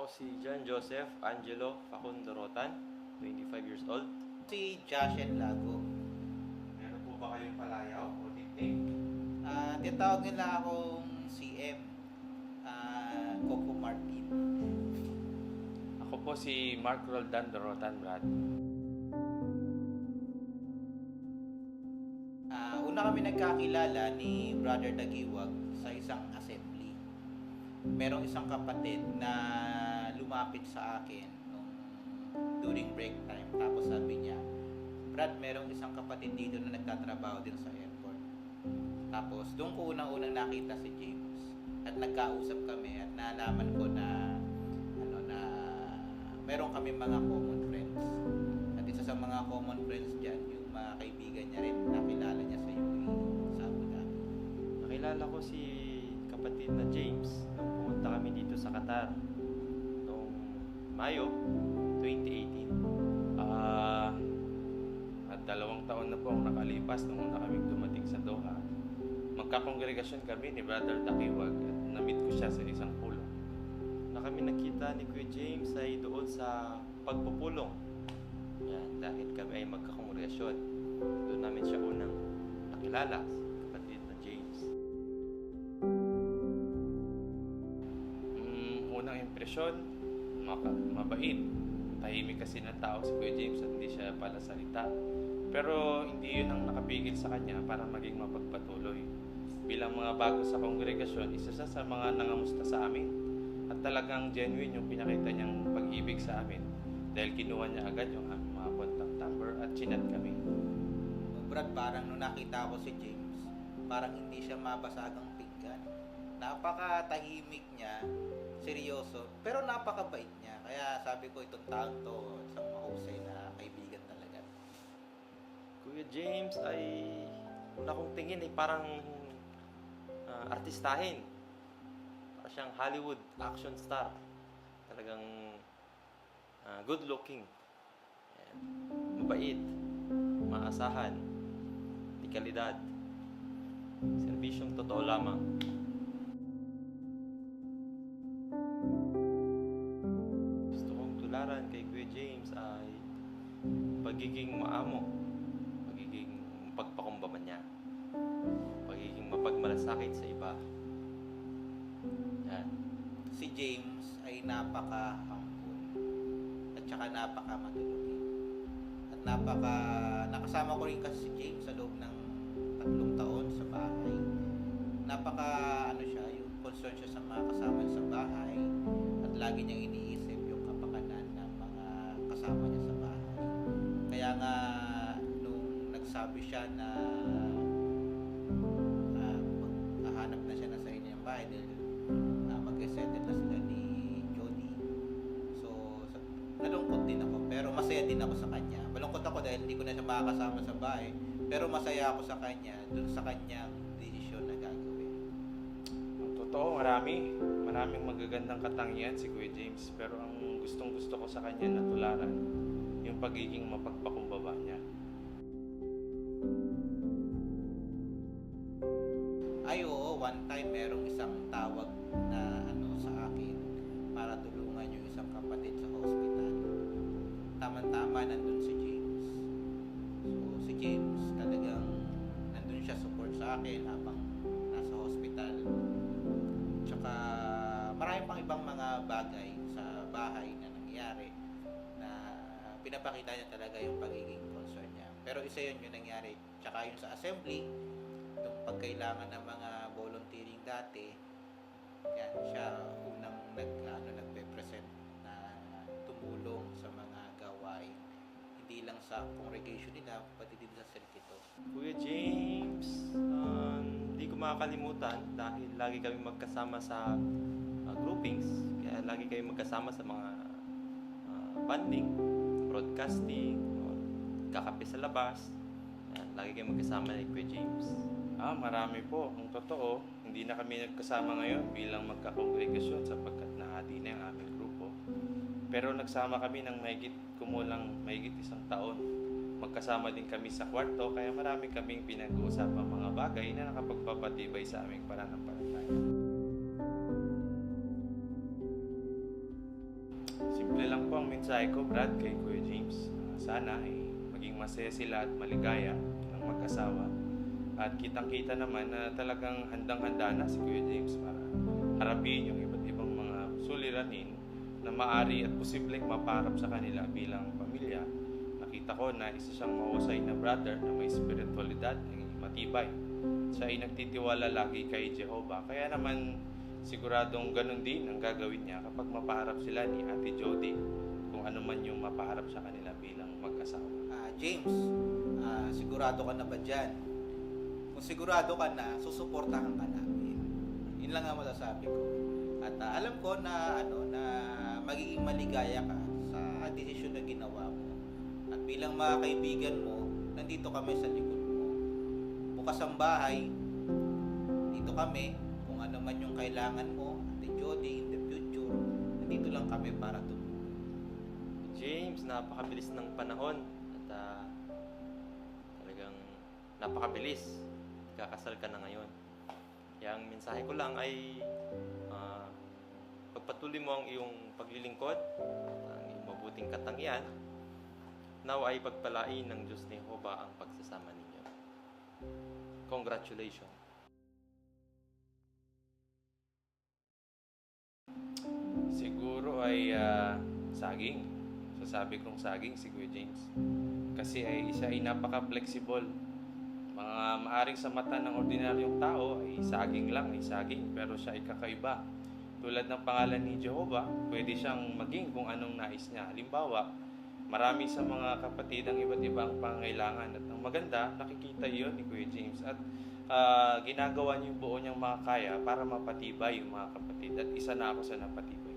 si John Joseph Angelo Facundo Rotan, 25 years old. Si Jashen Lago. Meron po ba kayong palayaw o nickname? Tinatawag nila akong CM, Coco Martin. Ako po si Mark Roldan Dorotan, Brad. Una kami nagkakilala ni Brother Dagiwag sa isang assembly. Merong isang kapatid na lumapit sa akin during break time. Tapos sabi niya, Brad, merong isang kapatid dito na nagtatrabaho din sa airport. Tapos doon ko unang-unang nakita si James. At nagkausap kami at naalaman ko na meron kami mga common friends. At isa sa mga common friends dyan, yung mga kaibigan niya rin, nakilala niya sa UAE, sa Abu Dhabi. Nakilala ko si kapatid na James nung pumunta kami dito sa Qatar noong Mayo 2018. At 2 taon na po ang nakalipas nung una kaming dumating sa Doha. Magkakongregasyon kami ni Brother Dakiwag at na-meet ko siya sa isang pulong. Na kami nakita ni Kuya James ay doon sa pagpupulong. Yan, dahil kami ay magkakongregasyon. Doon namin siya unang nakilala, kapatid na James. Unang impresyon, mabait. Tahimik kasi na tao si Kuya James at hindi siya pala salita. Pero hindi yun ang nakapigil sa kanya para maging mapagpatuloy. Bilang mga bago sa kongregasyon, isa siya sa mga nangamusta sa amin. At talagang genuine yung pinakita niyang pag-ibig sa amin dahil kinuha niya agad yung aming mga contact number at chinat kami. Brad, parang nung nakita ko si James, parang hindi siya mabasagang pinggan. Napakatahimik niya, seryoso, pero napakabait niya. Kaya sabi ko, itong taon to, isang mahusay na kaibigan talaga. Kuya James ay una kong tingin ay parang artistahin. Para siyang Hollywood action star. Talagang good looking. Ayan. Mabait. Maasahan. Di kalidad. Serbisyong totoo lamang. Gusto kong tularan kay Kuya James ay pagiging maamo, pagiging pagpakumbaba niya, pagiging mapagmalasakit sa iba. Yan. Si James ay napaka-humble at saka napaka-matulungin. At nakasama ko rin kasi si James sa loob ng 3 taon sa bahay. Siya, yung concern siya sa mga kasama niya sa bahay at lagi niyang iniisip yung kapakanan ng mga kasama niya sa bahay. Kaya nga, nung nagsabi siya na hahanap na siya na sa inyong bahay dahil mag-settle na sila ni Jody. So, nalungkot din ako, pero masaya din ako sa kanya. Malungkot ako dahil hindi ko na siya makakasama sa bahay, pero masaya ako sa kanya, dun sa kanyang desisyon na gagawin. Ang totoo, maraming magagandang katangian si Kuya James, pero ang gustong-gusto ko sa kanya na tularan, yung pagiging mapagpakumbaba niya. Ay oo, one time merong isang tawag na sa akin para tulungan yung isang kapatid sa hospital. Tama-tama nandun si James. So si James talagang nandun siya support sa akin habang nasa hospital. Tsaka marami pang ibang mga bagay sa bahay na nangyari na pinapakita niya talaga yung pagiging concern niya. Pero isa yun yung nangyari. Tsaka yung sa assembly, nung pagkailangan ng mga volunteering dati, yan siya unang nagpe-present na tumulong sa mga gawain. Hindi lang sa congregation nila, pati din sa sirkito. Kuya James, hindi ko makakalimutan dahil lagi kami magkasama sa groupings. Kaya lagi kami magkasama sa mga banding, broadcasting, kakape sa labas. Yan, lagi kami magkasama ni Kuya James. Marami po. Ang totoo, hindi na kami nagkasama ngayon bilang magkakongregasyon sapagkat nahati na yung aming grupo. Pero nagsama kami ng mahigit 1 taon. Magkasama din kami sa kwarto, kaya marami kaming pinag-uusapang mga bagay na nakapagpapatibay sa aming pananampalataya. Simple lang po ang mensahe ko, Brad, kay Kuya James. Sana ay maging masaya sila at maligaya ng mag-asawa. At kitang-kita naman na talagang handang-handa na si Kuya James para harapin yung iba't ibang mga suliranin na maari at posibleng mapaharap sa kanila bilang pamilya. Nakita ko na isa siyang mahusay na brother na may spiritualidad na matibay. Siya ay nagtitiwala lagi kay Jehovah. Kaya naman siguradong ganun din ang gagawin niya kapag mapaharap sila ni Ate Jody kung ano man yung mapaharap sa kanila bilang mag-asawa. James, sigurado ka na ba dyan? Kung sigurado ka na, susuportahan ka namin. Yun lang ang masasabi ko. At alam ko na na magiging maligaya ka sa desisyon na ginawa mo. At bilang mga kaibigan mo, nandito kami sa likod mo. Bukas ang bahay, dito kami. Kung ano man yung kailangan mo, Ate Jody, in the future, nandito lang kami para tumulong. James, napakabilis ng panahon at talagang napakabilis. Kakasal ka na ngayon. Kaya ang mensahe ko lang ay pagpatuloy mo ang iyong paglilingkod, ang iyong mabuting katangian, nawa ay pagpalain ng Diyos ni Jehovah ang pagsasama ninyo. Congratulations. Siguro ay saging. Sasabi kong saging si Kuya James. Kasi siya ay napaka-flexible. Mga maaring sa mata ng ordinaryong tao ay saging lang, ay saging. Pero siya ay kakaiba. Tulad ng pangalan ni Jehovah, pwede siyang maging kung anong nais niya. Halimbawa, marami sa mga kapatid ang iba't ibang pangangailangan. At ang maganda, nakikita iyon ni Kuya James. At ginagawa niya yung buo niyang makakaya para mapatibay yung mga kapatid. At isa na ako sa napatibay.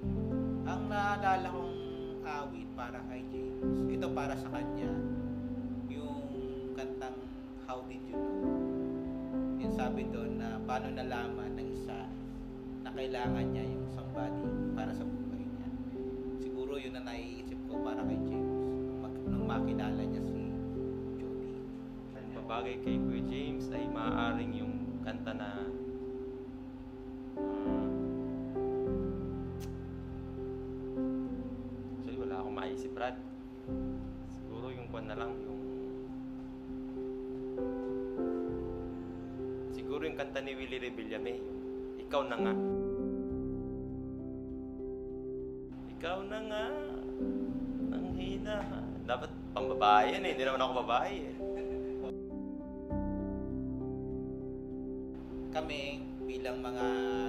Ang naalala kong awit para kay James, ito para sa kanya, yung kantang How Did You Know? Yung sabi doon na paano nalaman ng isa na kailangan niya yung somebody para sa buhay niya. Siguro yun na naiisip ko para kay James nung makilala niya si Jody. Ang babagay kay Kuya James ay maaaring yung kanta na actually wala akong maisip, Brad. Siguro yung kwan na lang, siguro yung kanta ni Willie Rebillame, yung Ikaw na nga. Ikaw na nga, ang hina. Dapat pambabae yan eh, hindi naman ako babae eh. Kami, bilang mga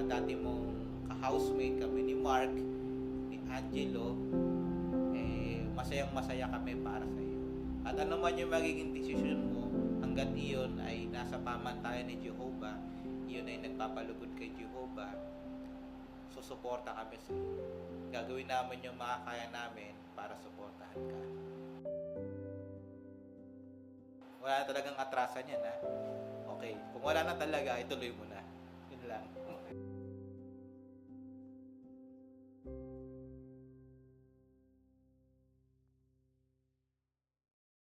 dati mong ka-housemate kami ni Mark, ni Angelo, masayang-masaya kami para sa iyo. At ano man yung magiging desisyon mo, hanggat iyon ay nasa pamantayan ni Jehovah, iyon ay nagpapalugod kay Jehovah, susuporta kami sa iyo. Gagawin namin yung makakaya namin para suportahan ka. Wala na talagang atrasan yan, ha? Okay, kung wala na talaga, ituloy mo na.